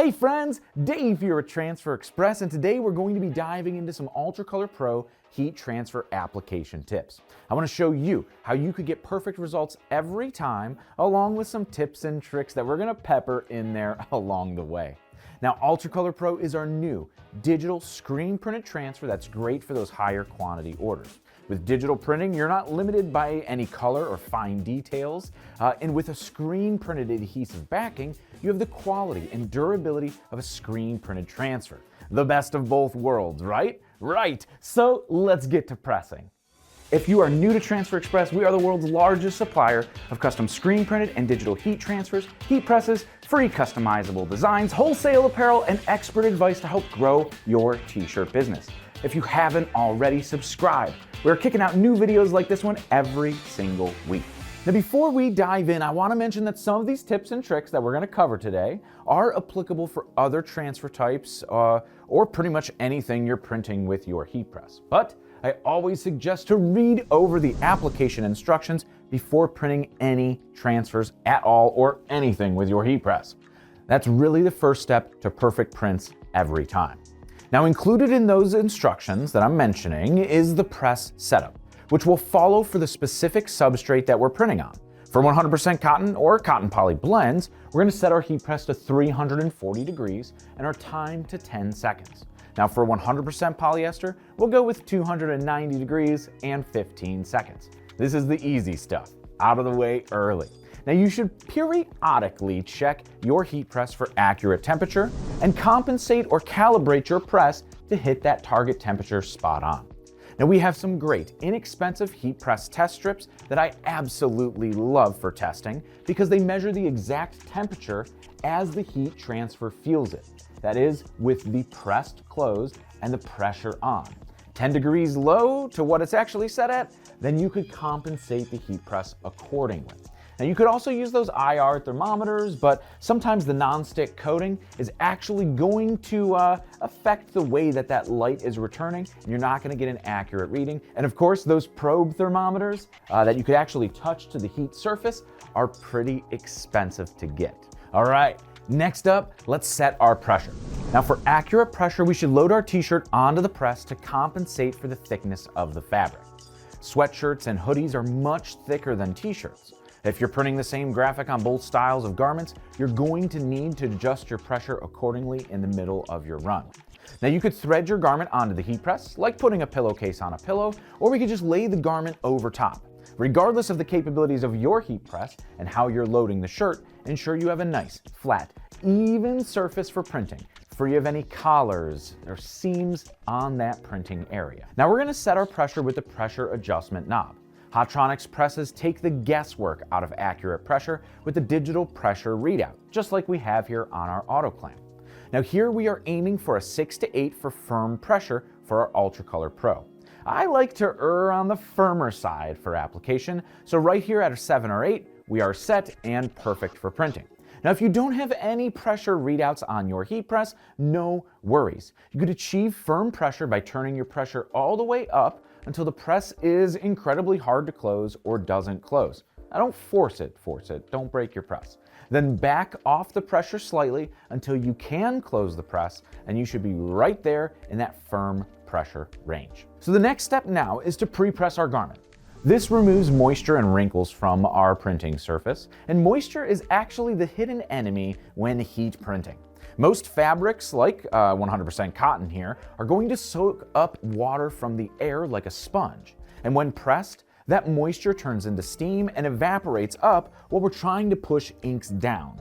Hey friends, Dave here at Transfer Express, and today we're going to be diving into some UltraColor Pro heat transfer application tips. I want to show you how you could get perfect results every time, along with some tips and tricks that we're going to pepper in there along the way. Now, UltraColor Pro is our new digital screen printed transfer that's great for those higher quantity orders. With digital printing, you're not limited by any color or fine details, and with a screen printed adhesive backing, you have the quality and durability of a screen printed transfer. The best of both worlds, right? Right, so let's get to pressing. If you are new to Transfer Express, we are the world's largest supplier of custom screen printed and digital heat transfers, heat presses, free customizable designs, wholesale apparel, and expert advice to help grow your t-shirt business. If you haven't already, subscribe. We're kicking out new videos like this one every single week. Now, before we dive in, I want to mention that some of these tips and tricks that we're going to cover today are applicable for other transfer types or pretty much anything you're printing with your heat press. But I always suggest to read over the application instructions before printing any transfers at all or anything with your heat press. That's really the first step to perfect prints every time. Now, included in those instructions that I'm mentioning is the press setup, which we'll follow for the specific substrate that we're printing on. For 100% cotton or cotton poly blends, we're going to set our heat press to 340 degrees and our time to 10 seconds. Now, for 100% polyester, we'll go with 290 degrees and 15 seconds. This is the easy stuff, out of the way early. Now, you should periodically check your heat press for accurate temperature and compensate or calibrate your press to hit that target temperature spot on. Now, we have some great, inexpensive heat press test strips that I absolutely love for testing because they measure the exact temperature as the heat transfer feels it. That is, with the pressed closed and the pressure on. 10 degrees low to what it's actually set at, then you could compensate the heat press accordingly. Now, you could also use those IR thermometers, but sometimes the non-stick coating is actually going to affect the way that light is returning, and you're not going to get an accurate reading. And of course, those probe thermometers that you could actually touch to the heat surface are pretty expensive to get. All right, next up, let's set our pressure. Now, for accurate pressure, we should load our t-shirt onto the press to compensate for the thickness of the fabric. Sweatshirts and hoodies are much thicker than t-shirts. If you're printing the same graphic on both styles of garments, you're going to need to adjust your pressure accordingly in the middle of your run. Now, you could thread your garment onto the heat press, like putting a pillowcase on a pillow, or we could just lay the garment over top. Regardless of the capabilities of your heat press and how you're loading the shirt, ensure you have a nice, flat, even surface for printing, free of any collars or seams on that printing area. Now, we're going to set our pressure with the pressure adjustment knob. Hotronics presses take the guesswork out of accurate pressure with the digital pressure readout, just like we have here on our autoclamp. Now, here we are aiming for a 6 to 8 for firm pressure for our UltraColor Pro. I like to err on the firmer side for application, so right here at a 7 or 8, we are set and perfect for printing. Now, if you don't have any pressure readouts on your heat press, no worries. You could achieve firm pressure by turning your pressure all the way up until the press is incredibly hard to close or doesn't close. Now, don't force it, don't break your press. Then back off the pressure slightly until you can close the press, and you should be right there in that firm pressure range. So the next step now is to pre-press our garment. This removes moisture and wrinkles from our printing surface, and moisture is actually the hidden enemy when heat printing. Most fabrics, like 100% cotton here, are going to soak up water from the air like a sponge. And when pressed, that moisture turns into steam and evaporates up while we're trying to push inks down.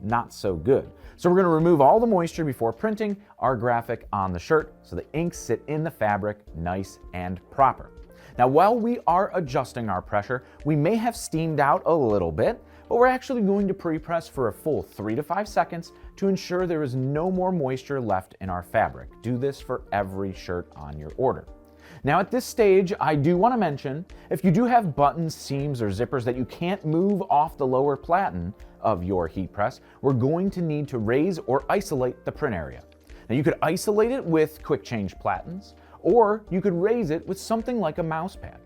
Not so good. So we're going to remove all the moisture before printing our graphic on the shirt so the inks sit in the fabric nice and proper. Now, while we are adjusting our pressure, we may have steamed out a little bit, but we're actually going to pre-press for a full 3 to 5 seconds to ensure there is no more moisture left in our fabric. Do this for every shirt on your order. Now, at this stage, I do want to mention, if you do have buttons, seams, or zippers that you can't move off the lower platen of your heat press, we're going to need to raise or isolate the print area. Now, you could isolate it with quick change platens, or you could raise it with something like a mouse pad.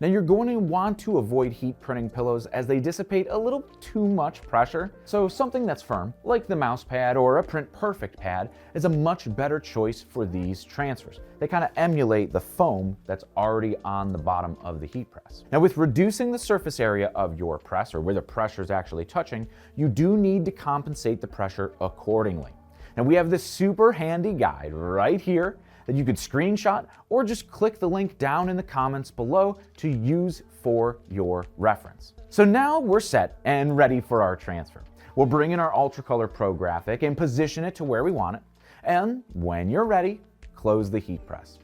Now you're going to want to avoid heat printing pillows as they dissipate a little too much pressure, so something that's firm, like the mouse pad or a Print Perfect pad, is a much better choice for these transfers. They kind of emulate the foam that's already on the bottom of the heat press. Now with reducing the surface area of your press, or where the pressure is actually touching, you do need to compensate the pressure accordingly. Now we have this super handy guide right here that you could screenshot or just click the link down in the comments below to use for your reference. So now we're set and ready for our transfer. We'll bring in our UltraColor Pro graphic and position it to where we want it. And when you're ready, close the heat press.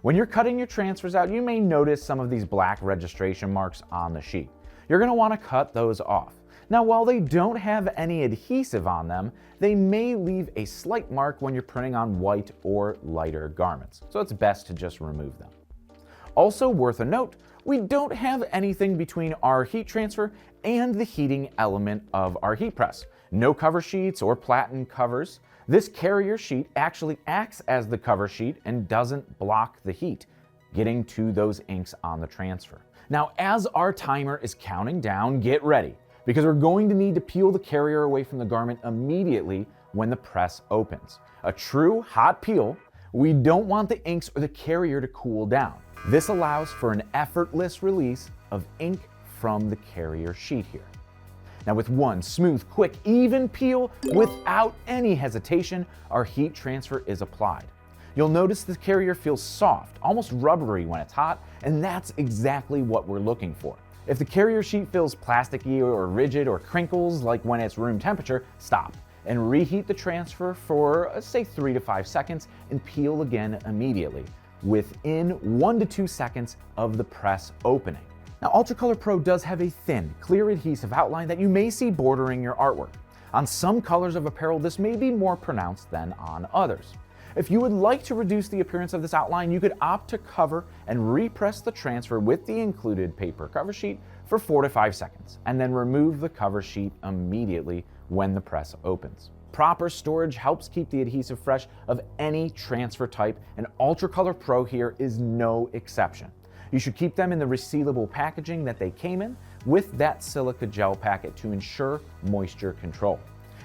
When you're cutting your transfers out, you may notice some of these black registration marks on the sheet. You're going to want to cut those off. Now, while they don't have any adhesive on them, they may leave a slight mark when you're printing on white or lighter garments, so it's best to just remove them. Also worth a note, we don't have anything between our heat transfer and the heating element of our heat press. No cover sheets or platen covers. This carrier sheet actually acts as the cover sheet and doesn't block the heat getting to those inks on the transfer. Now, as our timer is counting down, get ready, because we're going to need to peel the carrier away from the garment immediately when the press opens. A true hot peel, we don't want the inks or the carrier to cool down. This allows for an effortless release of ink from the carrier sheet here. Now with one smooth, quick, even peel without any hesitation, our heat transfer is applied. You'll notice the carrier feels soft, almost rubbery when it's hot, and that's exactly what we're looking for. If the carrier sheet feels plasticky or rigid or crinkles like when it's room temperature, stop and reheat the transfer for say 3 to 5 seconds and peel again immediately within 1 to 2 seconds of the press opening. Now UltraColor Pro does have a thin, clear adhesive outline that you may see bordering your artwork. On some colors of apparel, this may be more pronounced than on others. If you would like to reduce the appearance of this outline, you could opt to cover and repress the transfer with the included paper cover sheet for 4 to 5 seconds, and then remove the cover sheet immediately when the press opens. Proper storage helps keep the adhesive fresh of any transfer type, and UltraColor Pro here is no exception. You should keep them in the resealable packaging that they came in with that silica gel packet to ensure moisture control.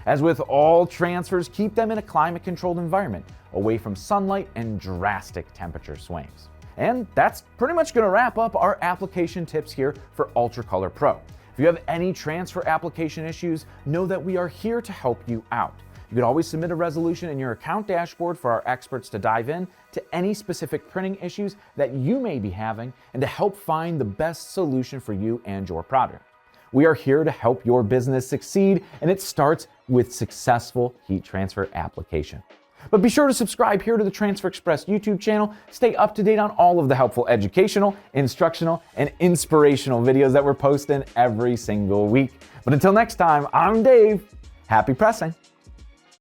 As with all transfers, keep them in a climate-controlled environment, away from sunlight and drastic temperature swings. And that's pretty much going to wrap up our application tips here for UltraColor Pro. If you have any transfer application issues, know that we are here to help you out. You can always submit a resolution in your account dashboard for our experts to dive in to any specific printing issues that you may be having and to help find the best solution for you and your project. We are here to help your business succeed, and it starts with successful heat transfer application. But be sure to subscribe here to the Transfer Express YouTube channel. Stay up to date on all of the helpful educational, instructional, and inspirational videos that we're posting every single week. But until next time, I'm Dave. Happy pressing.